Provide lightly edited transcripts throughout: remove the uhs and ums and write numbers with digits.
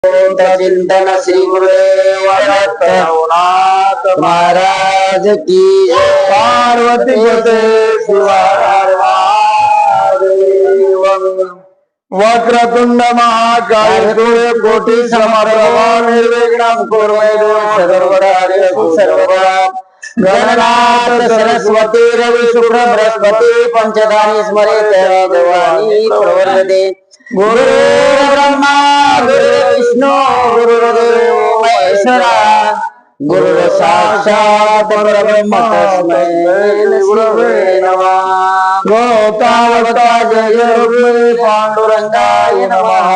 चिंतन श्री गुरुदेव दत्त रघुनाथ महाराज की जय। पार्वती पते शिवाय महादेव। वक्रतुंड महाकाय सूर्य कोटि समप्रभा निर्विघ्नं कुरु मे देव सर्वकार्येषु सर्वदा। गणनाथ सरस्वती रवि शुक्र बृहस्पति पंचधारी स्मरेत देवानी प्रवर्तते। गुरु ब्रह्मा गुरु विष्णु गुरुदेव महेश्वरा गुरु साक्षात् परब्रह्म तस्मै गुरवे नमः। गोतावता जय रुक्मिणी पांडुरंगाय नमः।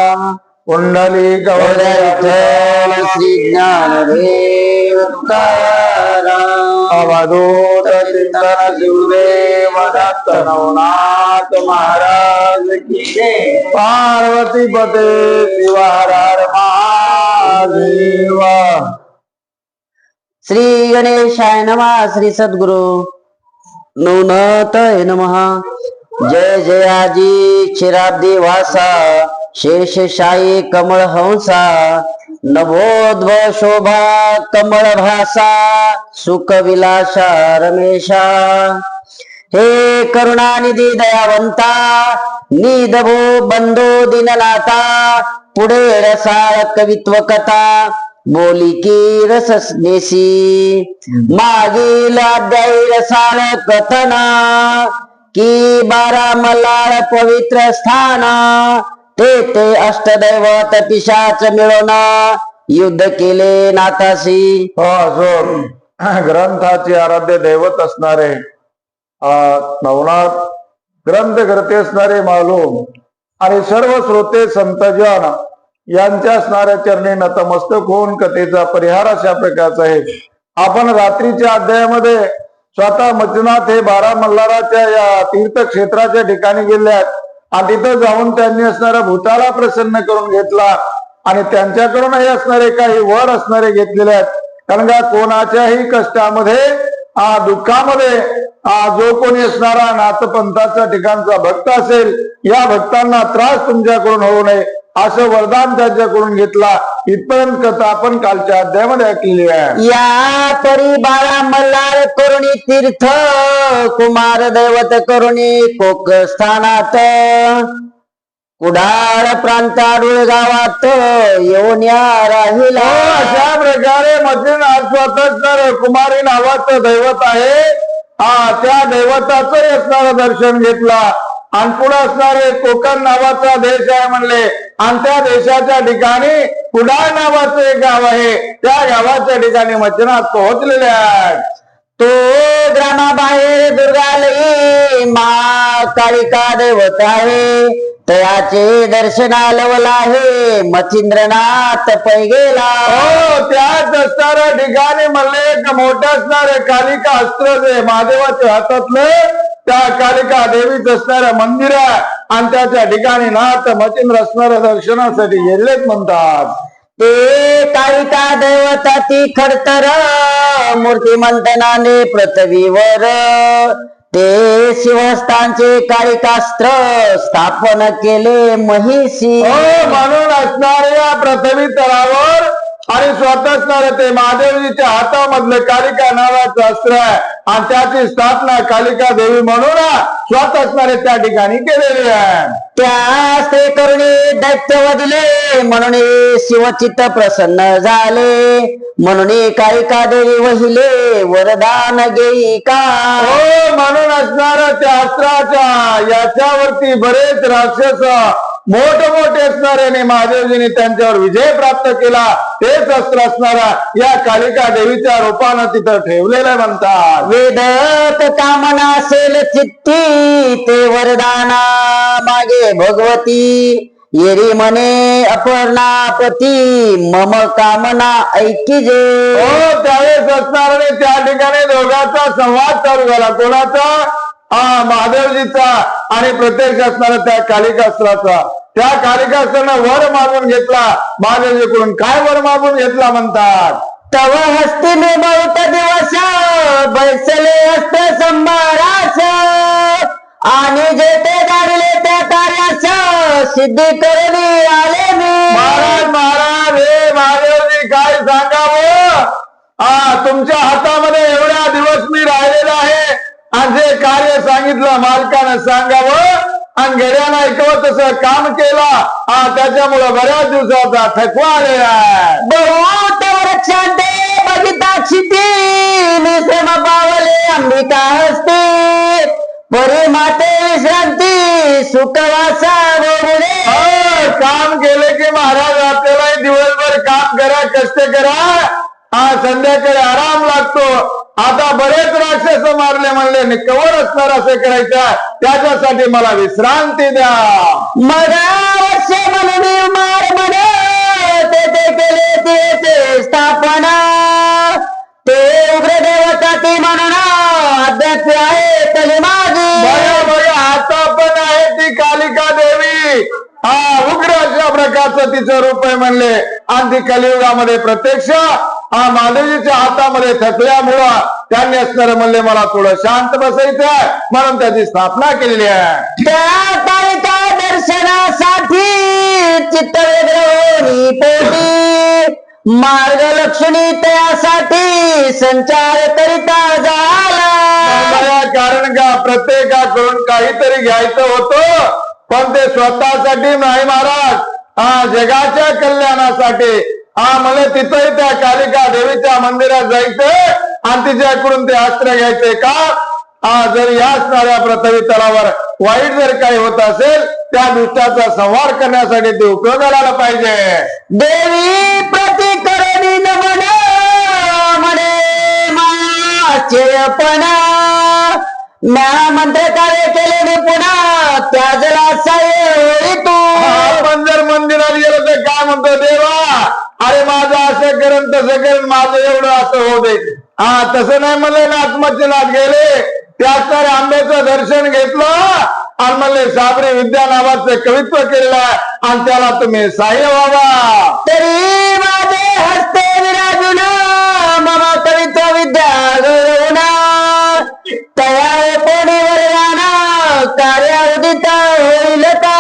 कुंडलिक विठ्ठल श्री ज्ञानदेव तुकाराम। अवधूत चिंतन गुरुदेव दत्त नवनाथ महाराज की जय। पार्वती पते शिवाय महादेव। श्री गणेशाय नमः। श्री सद्गुरु नवनाथाय नमः। जय जयाजी क्षीराब्दी वासा शेषशाही कमळ हंसा नभोद्भव शोभा कमळ भासा सुख विलासा रमेशा। हे करुणानिधी दयावंता निधभो बंधो दीननाथा पुढे रसाळ कवित्व कथा बोली की रसनेसी मागील अध्यायी रसाळ कथना की बारा मल्हार पवित्र स्थाना ते अष्टदैवत पिशाच मिळून युद्ध केले नाथाशी। ग्रंथाचे आराध्य दैवत असणारे नवनाथ ग्रंथ करते असणारे मालूम आणि सर्व श्रोते संतजन यांच्या असणाऱ्या चरणी नतमस्तक होऊन कथेचा परिहार अशा प्रकारचा आहे। आपण रात्रीच्या अध्यायामध्ये स्वतः मच्छनाथ हे बारा मल्हाराच्या या तीर्थक्षेत्राच्या ठिकाणी गेल्यात आणि तिथं जाऊन त्यांनी असणाऱ्या भूताला प्रसन्न करून घेतला आणि त्यांच्याकडूनही असणारे काही वर असणारे घेतलेले आहेत। कारण का कोणाच्याही कष्टामध्ये दुःखामध्ये जो कोणी असणारा नाथपंथाच्या ठिकाणचा भक्त असेल या भक्तांना त्रास तुमच्याकडून होऊ नये असं वरदान त्यांच्याकडून घेतला। इथपर्यंत कथा आपण कालच्या अध्यायामध्ये ऐकलेली आहे। या परी बाळा मल्हार करुणी तीर्थ कुमार दैवत करुणी कोक स्थानात कुडाळ प्रांताडूळ गावात येऊन राहिला। अशा प्रकारे मध्यनाथ स्वतः कुमारी नावाचं दैवत आहे त्या दैवताचं असणारं दर्शन घेतला आणि पुढे असणारे कोकण नावाचा देश आहे म्हणले आणि त्या देशाच्या ठिकाणी कुडाळ नावाचं एक गाव आहे त्या गावाच्या ठिकाणी मच्छनाथ पोहोचलेले आहेत। तो ग्रामाबाहेर दुर्गालयी मा कालिका दैवत आहे तयाचे दर्शनालवला आहे मच्छिंद्रनाथ पै गेला। त्याच असणाऱ्या ठिकाणी म्हणले एक मोठं असणारे कालिका अस्त्र जे महादेवाच्या हातातलं त्या कालिका देवीच असणाऱ्या मंदिर आहे आणि त्याच्या ठिकाणी नाथ मच्छिंद्र असणाऱ्या दर्शनासाठी गेलेत म्हणतात। ते कालिका दैवताची खडतर मूर्तिमंतनाने पृथ्वीवर ते शिवस्थानचे कालिकास्त्र स्थापन केले महिषी। म्हणून असणाऱ्या पृथ्वी तळावर आणि स्वतः असणारे ते महादेवजीच्या हातामधले कालिका नावाचं अस्त्र आहे आणि त्याची स्थापना कालिका देवी म्हणून स्वतः असणारे त्या ठिकाणी केलेली आहे। त्या ते करुणी दैत्य वदिले म्हणून शिवचित्त प्रसन्न झाले म्हणून कालिका देवी वहिले वरदान घेई का। म्हणून असणाऱ्या त्या अस्त्राच्या याच्यावरती बरेच राक्षस मोठे असणाऱ्याने महादेवजीने त्यांच्यावर विजय प्राप्त केला तेच अस्त्र असणारा या कालिका देवीच्या रूपानं तिथं ठेवलेलं म्हणतात। वेदत कामना असेल चित्ती ते वरदाना मागे भगवती येरी म्हणे अपर्णापती मम कामना ऐकिजे। त्यावेळेस असणाऱ्याने त्या ठिकाणी दोघांचा संवाद चालू झाला कोणाचा महादेवजीचा आणि प्रत्यक्ष असणारा त्या कालिकास्त्राचा। त्या कालिकास्त्रानं वर मागून घेतला महादेवजीकडून काय वर मागून घेतला म्हणतात। तव हस्ती में बहुत दिवस बैसले हस्त संभारास आणि जेथे गाडले त्या कार्यास सिद्धी करणी आले मी. महाराज महाराज हे महादेवजी काय सांगावं. तुमच्या हातामध्ये एवढ्या दिवस मी राहिलेला आहे आणि जे कार्य सांगितलं मालकानं सांगावं आणि घड्यानं ऐकवत तसं काम केलं. त्याच्यामुळे बऱ्याच दिवसाचा थकवा आलेला आहे. बहुत वृक्षांते बघिता क्षिती निश्रम पावले अंबिका हस्ते परी माते विश्रांती सुखवासा गोमुळे. काम केले की महाराज आपल्याला दिवसभर काम करा कष्ट करा संध्याकाळी आराम लागतो. आता बरेच राक्षस मारले म्हणले कवर असणार असं करायचं त्याच्यासाठी मला विश्रांती द्या. मगा वर्षे म्हणून मार म्हणे ते केले ते स्थापना ते उग्र देवता ती म्हणून अध्यक्ष आहे तरी माझी. बघा बघा आता पण आहे ती कालिका देवी. उग्र अशा प्रकारचं तिचं रूप आहे म्हणले आणि ती कलियुगामध्ये प्रत्यक्ष महादेवजीच्या हातामध्ये थकल्यामुळं त्यांनी असणार म्हणले मला थोडं शांत बसायचं आहे म्हणून त्याची स्थापना केलेली आहे. त्या कालिका दर्शनासाठी चित्त वेगळं पोटी मार्ग लक्ष्मी त्यासाठी संचार करिता झाला. कारण का प्रत्येकाकडून काहीतरी घ्यायचं होतं पण ते स्वतःसाठी नाही महाराज जगाच्या कल्याणासाठी. मला तिथंही त्या कालिका देवीच्या मंदिरात जायचंय आणि तिच्याकडून ते अस्त्र घ्यायचंय का. जर या असणाऱ्या पृथ्वी तलावर वाईट जर काही होत असेल त्या दुष्टाचा संहार करण्यासाठी ते उपयोगाला आला पाहिजे. देवी प्रतिकरणी म्हणे माश्चर्यपणा म्या मंत्र कार्य केले पुन्हा त्या जला साय तू. आपण जर मंदिरात गेलो तर काय म्हणतो देवा अरे माझं असं करण तसं करण माझं एवढं असं होऊ दे. तसं नाही म्हणले नाथमच्चनात गेले त्याच आंब्याचं दर्शन घेतलं आणि म्हणले साबरी विद्या नावाचं कवित्व केलेलं आहे आणि त्याला तुम्ही सहाय्य व्हावा. तरी माझे हस्ते विराजून मम कवित्व विद्या गौरवना तया कोणीवर राहणार कार्य उदित होईल का.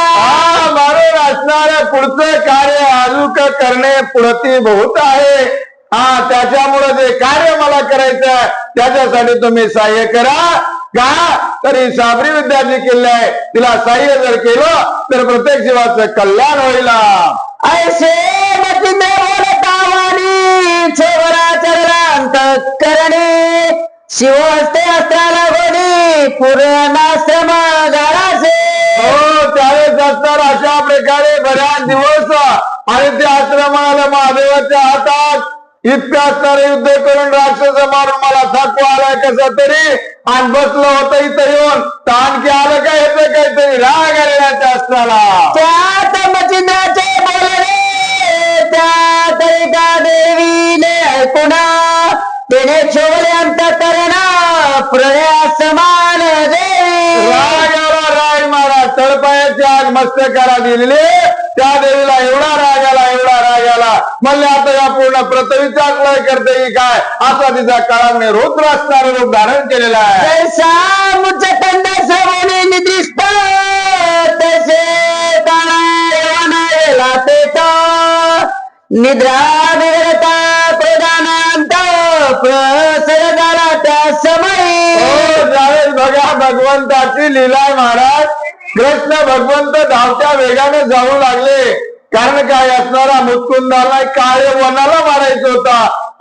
म्हणून असणारं पुढचं कार्य अजूक करणे पुढती बहुत आहे. त्याच्यामुळे जे कार्य मला करायचं त्याच्यासाठी तुम्ही सहाय्य करा का. तरी साबरी विद्या जी केली आहे तिला सहाय्य जर केलं तर प्रत्येक जीवाचं कल्याण होईल. ऐसे मतिंद्र बोलतावानी छोरा चरलांत करणे शिवहस्ते अस्त्राला गोडी पूर्णाश्रम गाळासे. त्यावेळेस असणार अशा प्रकारे बऱ्याच दिवस आणि त्या आश्रमाला महादेवाच्या हातात इतकं असणार युद्ध करून राक्षस मारून मला थकवा आलाय कसा तरी आणि बसलं होतं इथं येऊन तर आणखी आलं काय येतं काहीतरी राग आलेला त्या अस्त्राला. त्यात मचिंद्राचे बोलणे त्या तरिका देवीने ऐकुणा तिने छोले अंत करणा प्रणया समान देवी. राग मारा तळपायाची आग मस्तकाला दिलेली त्या देवीला एवढा राग आला म्हणले आता या पूर्ण पृथ्वीचा लय करते की काय असा तिचा काळाने रुद्र असणारं रूप धारण केलेला आहे. जैसा मुचकंद सवने निदिष्ट तसे काळा पेटा निद्रा बिघडता प्रदानांत प्रसर झाला त्या समयी. बघा भगवंताची लीला महाराज. कृष्ण भगवंत धावत्या वेगाने जाऊ लागले कारण काय असणारा मुत्कुंदाला काळे वनाला मारायचं होता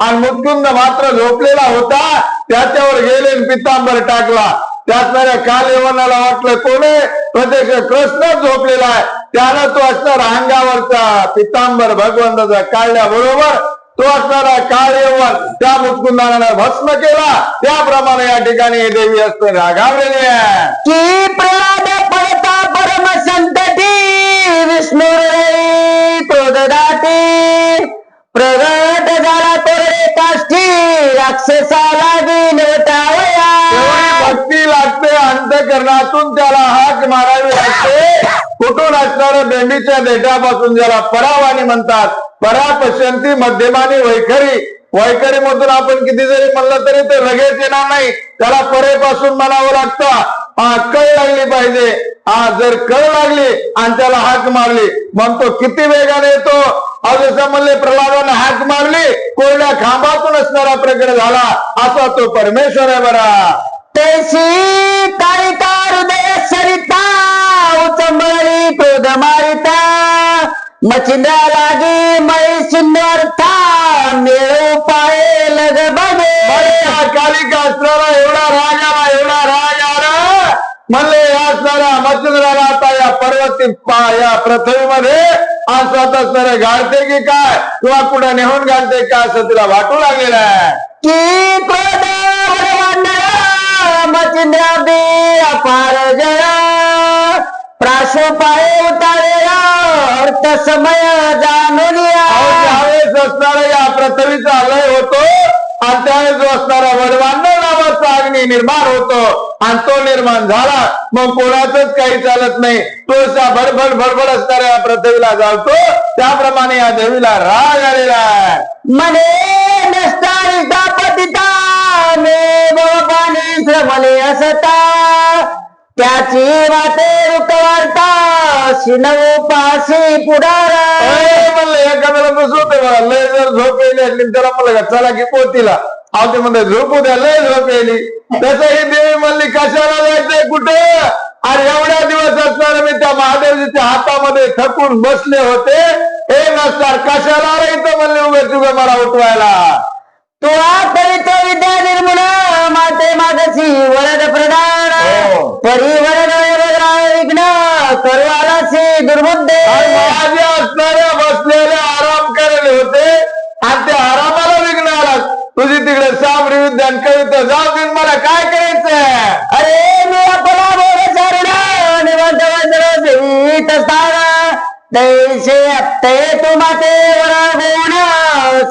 आणि मुत्कुंद मात्र झोपलेला होता. त्याच्यावर गेले पितांबर टाकला. त्यासणाऱ्या कालेवनाला वाटलं कोणी प्रत्यक्ष कृष्ण झोपलेला आहे त्यानं तो असणार अंगावरचा पितांबर भगवंताचा काढल्याबरोबर तो असणारा काळ यवन त्या मुत्कुंदाने भस्म केला. त्याप्रमाणे या ठिकाणी देवी असते रागावलेली आहे की प्रल्हाद पडता परम संतती विष्णू क्रोधदाती प्रगट झाला तोरे काष्ठी राक्षसाला विनवटावया. भक्ती लागते अंतकरणातून त्याला हाक मारावी लागते. कुठून असणाऱ्या बेंबीच्या देठापासून ज्याला परावानी म्हणतात. परा पश्यंती मध्यमानी वैखरी मधून आपण किती जरी म्हणलं तरी ते लगेच येणार नाही. त्याला परेपासून म्हणावं लागतं. कळ लागली पाहिजे. जर कळ लागली आणि त्याला हाक मारली मग तो किती वेगाने येतो. जसं म्हणले प्रल्हादाने हाक मारली कोरड्या खांबातून असणारा प्रकट झाला असा तो परमेश्वर आहे बरा. तैसी काळिका हृदय सरिता उचंबळी क्रोध मारिता मचिंद्रा लागी मळी सुंदरता मिळू पाये लग बघे. कालिका असणारा एवढा राग आला म्हणले असणारा मच्छिंद्राला आता या पर्वती या पृथ्वीमध्ये आज स्वतः असणारे घालते की काय किंवा कुठे नेहून घालते का असं तिला वाटू लागलेलं आहे की क्रोध मचिंद्रा बे अपार जया प्राशो पाये उतारेला अर्थ समय जाणून ज्यावेळेस असणारा या पृथ्वीचा लय होतो आणि त्यावेळेस असणारा वडवांडव नावाचा अग्नी निर्माण होतो आणि तो निर्माण झाला मग कोणाचंच काही चालत नाही. तो असा भडभड भडभड असणाऱ्या या पृथ्वीला जाळतो त्याप्रमाणे या देवीला राग आलेला आहे. मने नष्टारिता पतिता मे बाबाने श्रमले असता त्याची वाटे रुकवारता शिनव पाशी पुढारा. म्हणलं एखाद्याला कसं होतं बघा लय जर झोप येईल असली त्याला म्हणलं का चला की पोतीला ते म्हणते झोपू द्या लय झोप येईल तसं ही देवी म्हणली कशाला जायचंय कुठे. आणि एवढ्या दिवस असणार मी त्या महादेवजीच्या हातामध्ये थकून बसले होते हे नसणार कशाला इथं म्हणले उभे मला उठवायला. तो करीतो विद्या निर्मूळ माते मागची वरद प्रदान परिवरण विघ्न करवालासी दुर्बुद्धे. माझ्या असणाऱ्या बसलेले आराम करायला होते आणि त्या आरामाला विघ्न आला. तुझी तिकडे सामरी विद्यान कविता जाऊ दिन मला काय करायचंय. अरे मी आपला बोल सारणा निवंत वंदन स्थान दैसे अत्ते तू माते वर गुण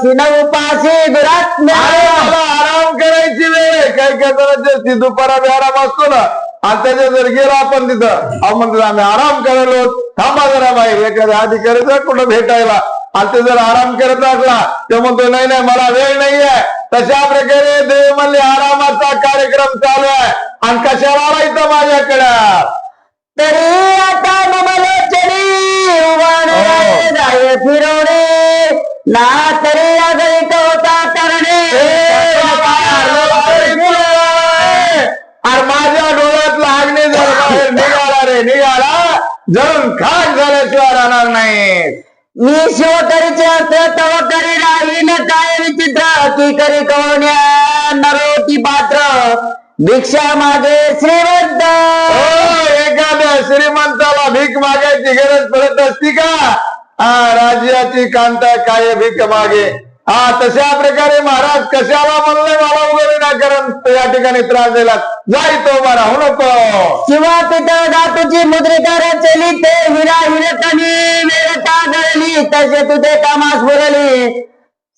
सिनव पाशी दुरात्म्य. मला आराम करायची वेळ काही काय करायचं दुपारा बी आराम असतो ना आणि त्याच्या जर गेला आपण तिथं म्हणतो आम्ही आराम करायलो थांबा जरा बाहेर एखाद्या अधिकारी कुठं भेटायला आणि ते जर आराम करत असला ते म्हणतो नाही नाही मला वेळ नाहीये. तशा प्रकारे देव म्हणले आरामाचा कार्यक्रम चालू आहे आणि कशाला आला इथं माझ्याकडे. तरी आता ममलोचनी जाय फिरवणे ना तरी आगळीत होता तरणे. आणि माझ्या डोळ्यातला अग्नी जर बाहेर निघाला जळून खाक झाल्याशिवाय राहणार नाही. मी शिव करीचे असते तव करी राहीन काय विचित्र की करी कोण्या नरोटी पात्र भिक्षा मागे श्रीमंत. एखाद्या श्रीमंताला भीक मागायची गरज पडत असती का. राज्याची कांता काय भीक मागे. तशा प्रकारे महाराज कशाला म्हणले मला उभे विनाकारण या ठिकाणी त्रास दिला जाय तो बरा हो नको. शिवा पितळ धातूची मुद्रिका रचली ते हिरा हिरकणी वेळता गळली तसे तुझे कामास बुरली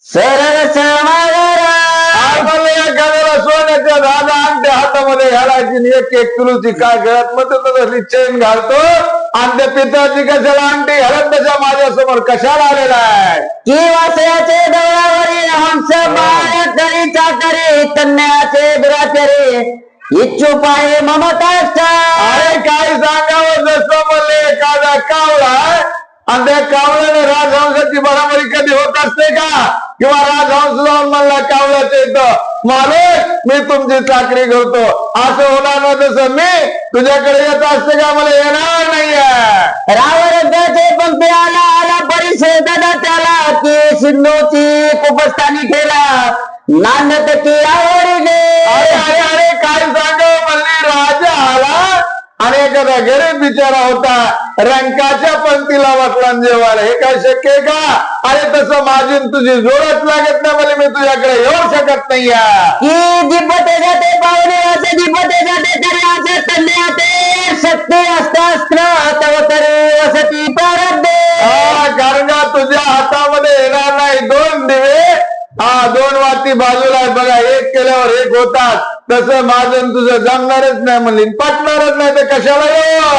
सरळ समागारा. एखाद्याला सोन्याच्या दादा अंगठ्या हातामध्ये घालायची एक एक किलोची काय गळ्यात मध्ये तसली चेन घालतो आणि त्या पितळाची कशाला अंगठी घालत तशा माझ्या समोर कशाला आलेला आहे. की वासयाचे डोळ्यावरील हंस बाळ करी चाकरी तन्याचे दुराचारी इच्छू पाहे ममताष्ट. अरे काय सांगावं जसं म्हणले एखादा कावळा आणि त्या कावळ्याने राजहंसाची बराबरी कधी होत असते का किंवा राजहंस जाऊन म्हणला कावळ्याच्या इथं मालक मी तुमची चाकरी करतो असं होणार ना. तसं मी तुझ्याकडे येत असते का मला येणार नाहीये. रावणाचे पंक्ती आला आला परिषद त्याला की सिंधूची कुपस्थानी ठेला नांदत की आवडीने. अरे अरे अरे काय सांगावं म्हणली राजा आला आणि एखादा गरीब बिचारा होता रंकाच्या पंक्तीला बसला जेवायला हे काय शक्य आहे का. अरे तसं माझी तुझी जोडच लागत नाही म्हणजे मी तुझ्याकडे येऊ शकत नाहीये. की जिपते जाते पाहुणे असे जिपते जाते तरी असे तन्याते शक्ती अस्त्र तव तरी वसती प्रारब्धे. कारण का तुझ्या हातामध्ये येणार नाही दोन दिवे दोन वाती बाजूला बघा एक केल्यावर एक होतात तसं माझं तुझं जमणारच नाही म्हणली पटणारच नाही तर कशाला येऊ.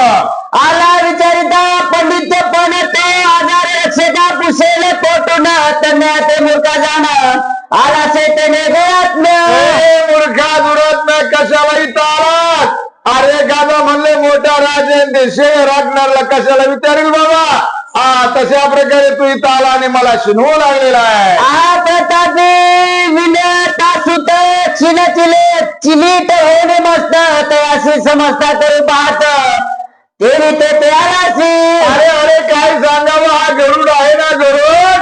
आला विचारिता पंडित पण ते आजार रक्षका पुसेल पोटून तन्याते मूर्खा जाणं आला से त्याने घरात मूर्खा दुरात कशाला इथं आलात. अरे गादा म्हणले मोठा राजेंद्र शेर रागणारला कशाला विचारेल बाबा. तशा प्रकारे तू इथं आला आणि मला शिनवू लागलेला आहे. प्रतापी विनता सुत चिल चिले चिलीट होणे मस्त ते अशी समजता तरी पाहत तेरी ते त्यालासी. अरे अरे काय सांगावं, हा गरुड आहे ना गरुड,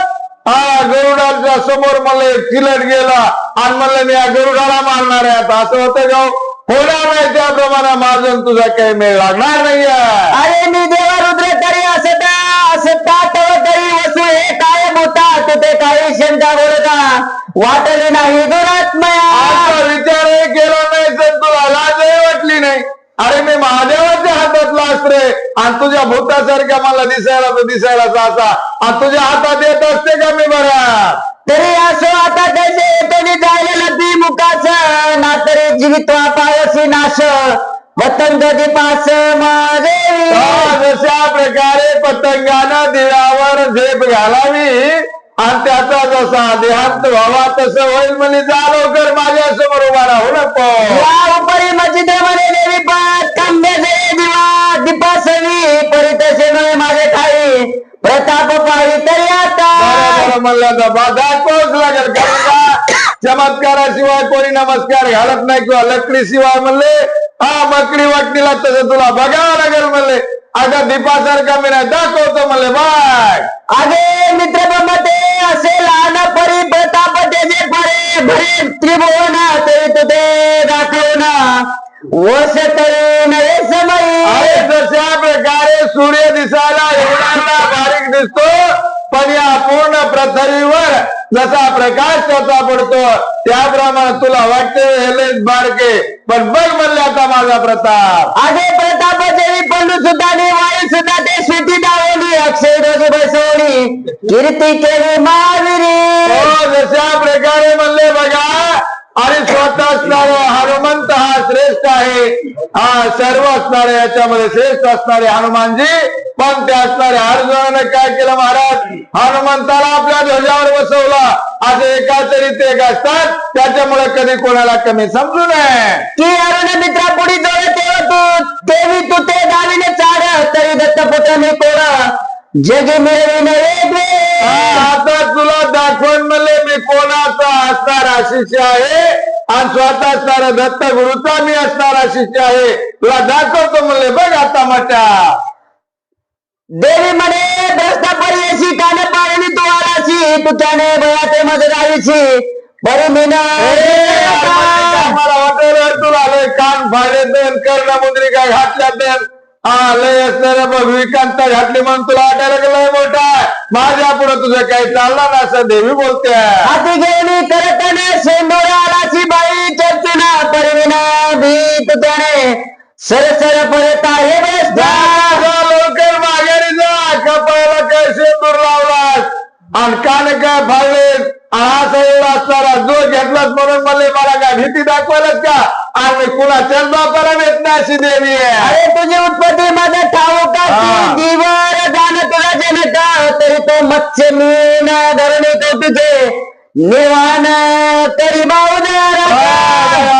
गरुडाच्या समोर मला एक चिलट गेला आणि म्हणलं मी या गरुडाला मारणार आहे. आता असं होतं का होणार नाही, त्याप्रमाणे माझं तुझा काही मेळ लागणार नाहीये. अरे मी देवा रुद्र तरी असता तरी वसू हे काय होता तिथे काही शंका बोलता वाटली नाही दुरात्मया. आता विचारही केला नाही तर तुला लाजही वाटली नाही. अरे मी महादेवाच्या हातातला अस्त्र आणि तुझ्या भूतासारख्या मला दिसायला असा आणि तुझ्या हातात येत असते का मी बरं. तरी असो आता त्याचे येतोनी जायला ती मुखाच ना तरी जीवित्वा पायसी नाश पतंग दीपास देवी. जशा प्रकारे पतंगानं दिव्यावर झेप घालावी आणि त्याचा जसा देहांत व्हावा तसं होईल. म्हणजे जा लवकर माझ्या समोर उभा राहू नको. या उपरी मस्जिदेमध्ये देवी पाठ कांब्याचे दिवा दीपासवी परितसे नव्हे माझे ठाई प्रताप पाही तरी आता. म्हणलं तर दाखवच लागेल, कारण का चमत्काराशिवाय कोणी नमस्कार घालत नाही किंवा लकडी शिवाय म्हणले मकडी वाटणीला तसं तुला बघावं लागेल म्हणले. आता दीपासारखा मी नाही दाखवतो म्हणले बघ. आगे मित्र बंबते असे लहान परी प्रताप त्याचे परे भरे त्रिभुवन तरी तुझे दाखवून वश तरी नवे समय. अरे जशा प्रकारे सूर्य दिसायला एवढा बारीक दिसतो पण या पूर्ण पृथ्वीवर जसा प्रकाश त्याचा पडतो त्याप्रमाणे तुला वाटते हेलेच बारके पण बघ म्हणले आता माझा प्रताप. आगे प्रताप देवी पंडू सुद्धा वायू सुद्धा ते शेती दावली अक्षय रोजी बसवली कीर्ती केली महावीरी. जशा प्रकारे म्हणले बघा आणि स्वतः असणारे हनुमंत हा श्रेष्ठ आहे. सर्व असणारे याच्यामध्ये श्रेष्ठ असणारे हनुमानजी पण ते असणारे अर्जुनाने काय केलं महाराज, हनुमंताला आपल्या ध्वजावर बसवला. असे एका तरी ते असतात त्याच्यामुळे कधी कोणाला कमी समजू नये. की अरुण मित्रा पुढी जोड तेव्हा तेवी तू ते गावीने चाड तरी दत्तपुत्र मी कोण जगी मिळविन वेगळे. आता तुला दाखवून म्हणले मी कोणाचा असणारा शिष्य आहे आणि स्वतः असणारा दत्त गुरुचा मी असणारा शिष्य आहे. तुला दाखवतो म्हणले बघ आता मोठ्या. देवी म्हणे ग्रस्ता परियशी कान पाळणी तू आलाशी तू त्याने बयाते मध्ये जायची बरी मीना. मला वाटेल तुला लय कान फाडले देन कर्ण मुद्रिका घातल्या देन लय असणाऱ्या बघ विकांत घातली म्हणून तुला वाटायला लय मोठा आहे. माझ्या पुढे तुझं काही चालणार ना असं देवी बोलते. हाती घेऊन करताना शेंडोळ आलाची बाई चर्चना परिविना भीत त्याने सरसर परत आहे लवकर माघारी जा. कपाळाला काय शेंदूर लावलास आणि कान काय फाडले असा एवढा असणारा जो घेतलास म्हणून मला काय भीती दाखवायलाच का आणि कुणाच्याच बापाला भेट नाही अशी देवी आहे. अरे तुझी उत्पत्ती माझा ठाऊक जीवर जाण तुला जनक तरी तो मत्स्य मीन धरणी तो तुझे निवान तरी बावदार.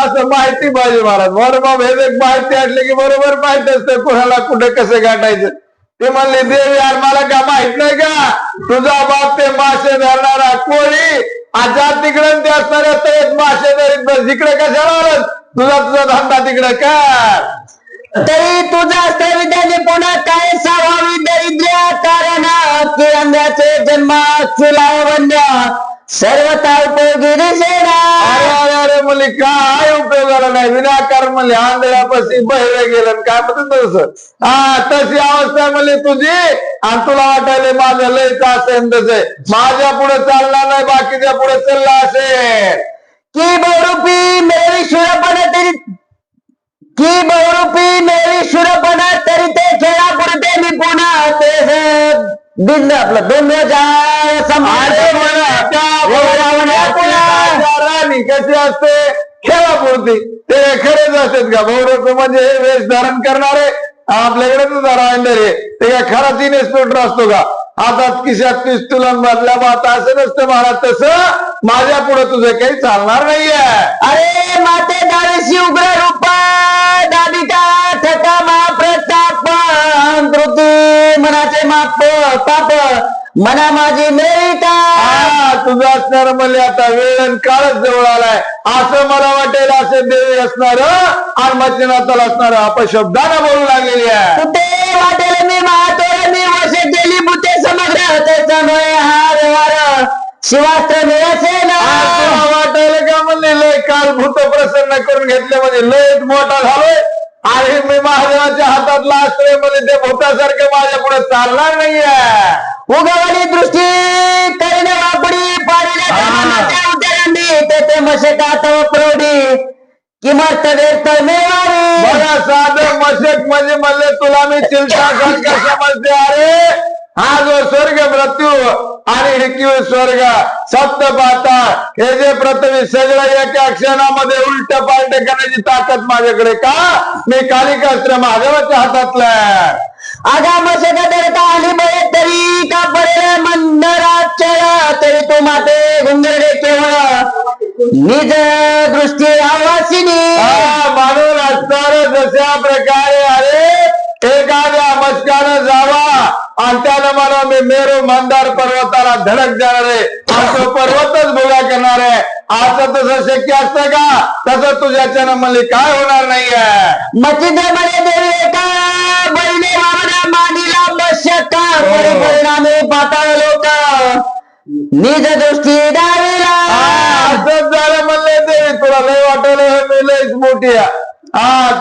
असं माहिती पाहिजे महाराज. बरोबर हे एक माहिती असली की बरोबर माहिती असते कुणाला कुठे कसं गाठायचं. ते म्हणले देवी यार मला का माहित नाही का तुझा बाप ते मासे धरणारा कोळी आजा तिकडे ते असणाऱ्या तेच मासे धरीत बस इकडे कशाला तुझा धंदा तिकडे कर. तरी तुझा विद्याने पुन्हा काय सावावी दरिद्र्या कारण की अंध्याचे जन्माची लावण्या सर्वता उपयोगी दिसेना. अरे अरे मुली काय उपयोगाला नाही विनाकारण म्हणले आंधळ्यापाशी बहिरे गेलं काय म्हणत तशी अवस्था म्हणली तुझी आणि तुला वाटायला माझं लयच असेल तसे माझ्या पुढे चालणार नाही बाकीच्या पुढे चालला असेल. की बहुरूपी मेरी शुरपणा तरी की बहुरूपी मेरी शुरपणा तरी ते खेळा पुरते मी पुन्हा ते बिंद आपलं दोन राणी कशी असते खेळापुरती ते खरेच असतात का बहुरूपी म्हणजे हे वेश धारण करणारे आपल्याकडे तुझा राहिलेले रे ते काय खरा 3 इन्स्पेक्टर असतो का हातात खिशात पिस्तूल बदल्या बात असं नसतं महाराज. तसं माझ्या पुढे तुझं काही चालणार नाहीये. अरे माते दारेशी उग्र रूप दाबिका माझे मनाचे माप पाप मना माझी मेटा. तुझं असणार म्हणले आता वेळ आणि काळच जवळ आलाय असं मला वाटेल. असे देवी असणार आणि मच्छिनाथाला असणार अपशब्दानं बोलू लागलेली आहे. कुठे वाटेल मी महातोर मी वर्ष गेली बुते समग्र त्याचा नोय हा व्यवहार शिवास्त्र मिळाचे ना. वाटायला का म्हणले लय काल भूत प्रसन्न करून घेतले म्हणजे लयच मोठा झालोय आणि मी महादेवाच्या हातातला आश्रय म्हणजे ते भूतासारखं माझ्या पुढे चालणार नाहीये. उगवली दृष्टी करीने वापडी पाडीच्या उद्यानांनी तेथे मशकात प्रौढी किंमत व्यर्थ मिळावी. बघा साधं मशक म्हणजे म्हणले तुला मी चिंता सारखं समजते. अरे हा जो स्वर्ग मृत्यू आणि हिरकिव स्वर्ग सप्तपाता हे जे पृथ्वी सगळं एका क्षणामध्ये उलट पालट करण्याची ताकद माझ्याकडे का. मी कालिकास्त्र महादेवाच्या हातातला आगा मशका धरता आली बरे तरी का पडेल मंदराचर तरी तू माते गुंगरडे केवळ निज दृष्टी आवासिनी. म्हणून असणार जशा प्रकारे अरे एखाद्या मस्कानं जावा आणि त्यानं मला मी मेरू मंदार पर्वताला धडक देणार आहे आणि तो पर्वतच भोगा करणार आहे. असं तसं शक्य असतं का. तसं तुझ्याच्यानं मला काय होणार नाहीये. मचिद म्हणे देवी एका बहिणी वावड्या मांडीला मशका परिणामी पाताळ लोक निज दृष्टी डावीला. असंच झालं म्हणले देवी तुला लय वाटलं मी लयच मोठी आहे.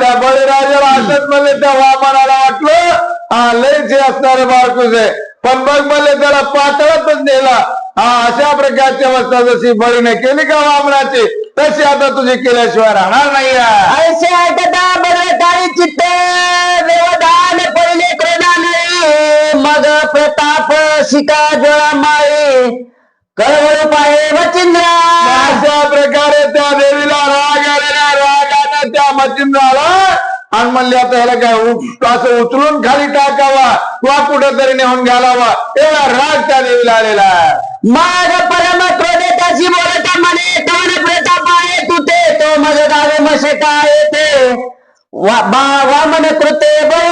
त्या बळीराजाला असंच म्हणले त्या वामनाला वाटलं लयच असणारे बाळकूच आहे पण बघ म्हणले त्याला पातळातच नेला. अशा प्रकारची अवस्था जशी बळीने केली का वामनाची तशी आता तुझी केल्याशिवाय राहणार नाही. ऐसे ऐकता बरं काही चित्त व्यवधान पहिले क्रोधा नाही मग प्रताप शिका जोळा माई कळवळ पाहे वचिंद्रा. अशा प्रकारे त्या देवीला राग आलेला रागाने त्या मच्छिंद्राला आणि म्हणले आता ह्याला काय असं उचलून खाली टाकावा किंवा कुठेतरी नेऊन घालावा एवढा राग त्या देवीला आलेला. मग परम क्रोधे त्याची बोलता म्हणे कवन प्रताप आहे तू ते तो मग गावे मशका येते वामन कृते बळी.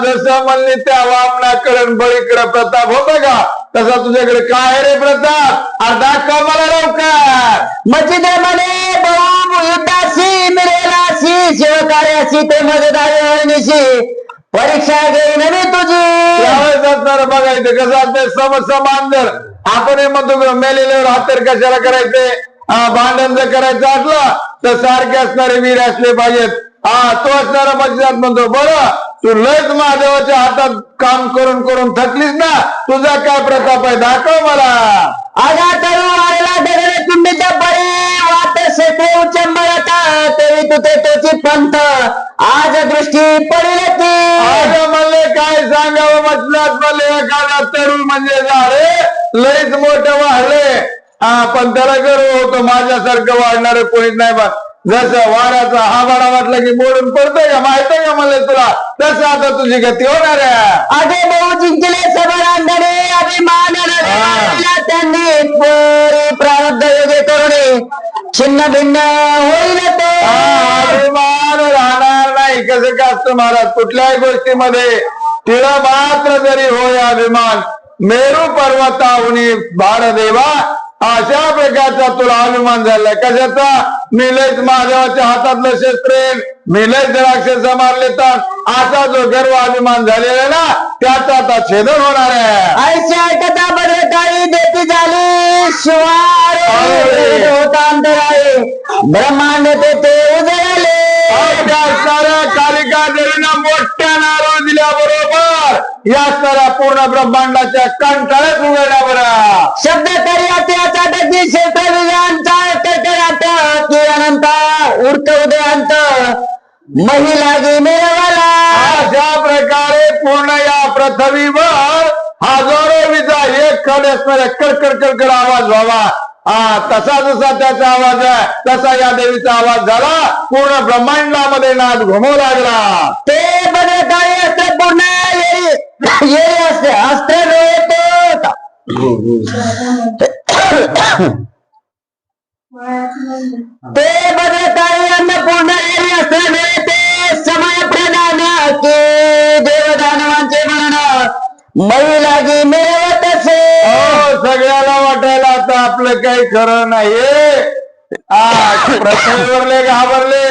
जसं म्हणले त्या वामनाकडे बळीकडे प्रताप होता का तसा तुझ्याकडे काय रे प्रताप अर्धा का मला लवकर. मचिद म्हणे बहु युद्धाशी मिळेलाशी शिवकार्याशी ते मजदारी परीक्षा घेईन मी तुझी. त्यावेळेस असणार बघायचं कसं असतं समान जर आपण म्हणतो मेलेल्यावर हातर कशाला करायचे भांडण जर करायचं असलं तर सारखे असणारे वीर असले पाहिजेत. तो असणारा मजदार म्हणतो बरं तू लयच महादेवाच्या हातात काम करून करून थकलीस ना तुझा काय प्रताप आहे दाखव मला. आगा तरू आला दगडे कुंडीच्या परी वाट शेते उचंबळता तेवी तुते तोची पंथ आज दृष्टी पडली ती. म्हणले काय सांगावं म्हटलं म्हणले एखादा तरुण म्हणजे झाले लयच मोठं वाढले पण त्याला गर्व होतो माझ्यासारखं वाढणारे कोणीच नाही बा. जसं वाऱ्याचा हा बाडा वाटला की मोडून पडतोय का माहित आहे का म्हणले तुला तसं आता तुझी गती होणार आहे. आगे बहु जिंकले सबरांधणे अभिमान त्यांनी प्रारब्ध योगे करुणे छिन्न भिन्न होईल तो. अभिमान राहणार नाही. कसं का असतं महाराज कुठल्याही गोष्टीमध्ये तिळ मात्र जरी होय अभिमान मेरू पर्वताहुनी भारदेवा अशा प्रकारचा तुला अभिमान झालाय. कशाचा मी लयच महादेवाच्या हातातलं शस्त्र मी लयच राक्षस मारले तर असा जो गर्व अभिमान झालेला ना त्याचा आता छेदन होणार आहे. ऐशा ऐकता बरे काही देती झाली शिवार होता अंतराळे ब्रह्मांड ते उजळले. साऱ्या कालिका देवीनं मोठ्या नारळ दिल्याबरोबर या साऱ्या पूर्ण ब्रह्मांडाच्या कंठाळ्यात उघडल्याबरोबर शब्द तरी त्याचा टकी क्षेत्र विजयांचा कर्कराट की अनंत उडक उदयांत महिला गे मिळवला. अशा प्रकारे पूर्ण या पृथ्वीवर हजारो विजा एक खड असणाऱ्या कडकड कडकड आवाज व्हावा. तसा जसा त्याचा आवाज आहे तसा या देवीचा आवाज झाला. पूर्ण ब्रह्मांडामध्ये नाद घुमू लागला. ते बरे काही अस्त्र पूर्ण असते अस्त्र ते बरे काही अन्न पूर्ण अस्त्र मिळते समय प्रधान की देवदानवांचे म्हणणं मै लागी मिळवत असे. हो, सगळ्याला वाटायला आता आपलं काही खरं नाहीये. पृथ्वीवरले घाबरले,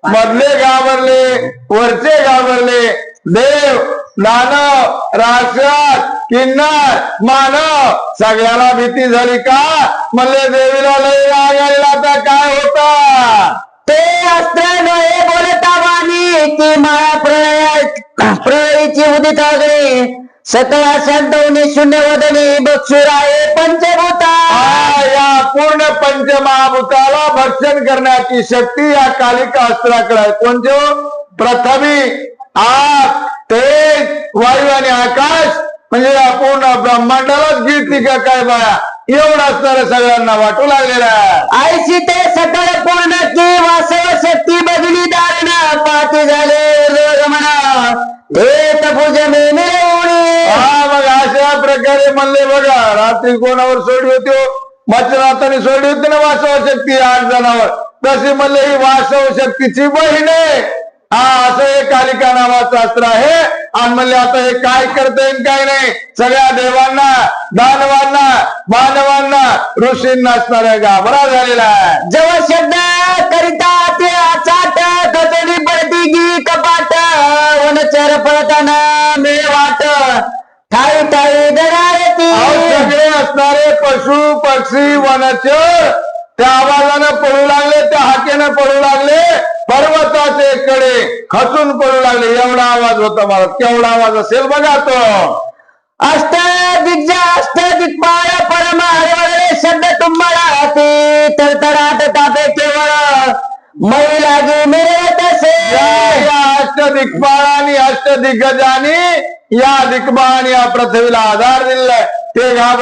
मधले घाबरले, वरचे घाबरले, देव दानव राक्षस किन्नर मानव सगळ्याला भीती झाली का म्हणले देवीला लय राग आलेला. आता काय होता ते अस्त्र नये बोलता वाणी की प्रळयीची उदित अग्नी सकळ शांतवणी शून्य वदनी बक्षुराये पंचभूता. या पूर्ण पंचमहाभूताला भक्षण करण्याची शक्ती या कालिका अस्त्राकडे आहे. कोणते? प्रथमी आग तेज वायू आणि आकाश म्हणजे या पूर्ण ब्रह्मांडालाच गिरती का काय बाया एवढं असणारं सगळ्यांना वाटू लागलेलं आहे. ऐशी ते सकळ पूर्ण की वासव शक्ती बघली दारण पाती झाले म्हणा देत पूजने मिळवणी. मग अशा प्रकारे म्हणले बघा रात्री कोणावर सोडली होती? मच्छराताने सोडली होती ना वासव शक्ती 8 जणांवर. तशी म्हणले ही वासव शक्तीची बहीण आहे. असं एक कालिका नावाचं अस्त्र आहे. आणि म्हणले आता हे काय करता येईल काय नाही सगळ्या देवांना दानवांना मानवांना ऋषींना असणाऱ्या घाबरा झालेला आहे. जेव्हा शब्द करिता ते चाट कचोली पडती गी कपाट वनचर पळताना मिळ वाट ठाई ठाई दरारती. सगळे असणारे पशु पक्षी वनचर त्या आवाजानं पडू लागले, त्या हाकेनं पडू लागले, पर्वताचे कडे खचून पडू लागले. एवढा आवाज होता मला. केवढा आवाज असेल बघा तो. अष्ट दिग्पाळ परम हरवले शब्द तुम्हाला ते तरतराट तापे केवळ मै लागी मिळवत असे. या अष्टदिक्पाळांनी अष्टदिग्गजांनी या दिग्बाणी या पृथ्वीला आधार दिलाय. ते घाबर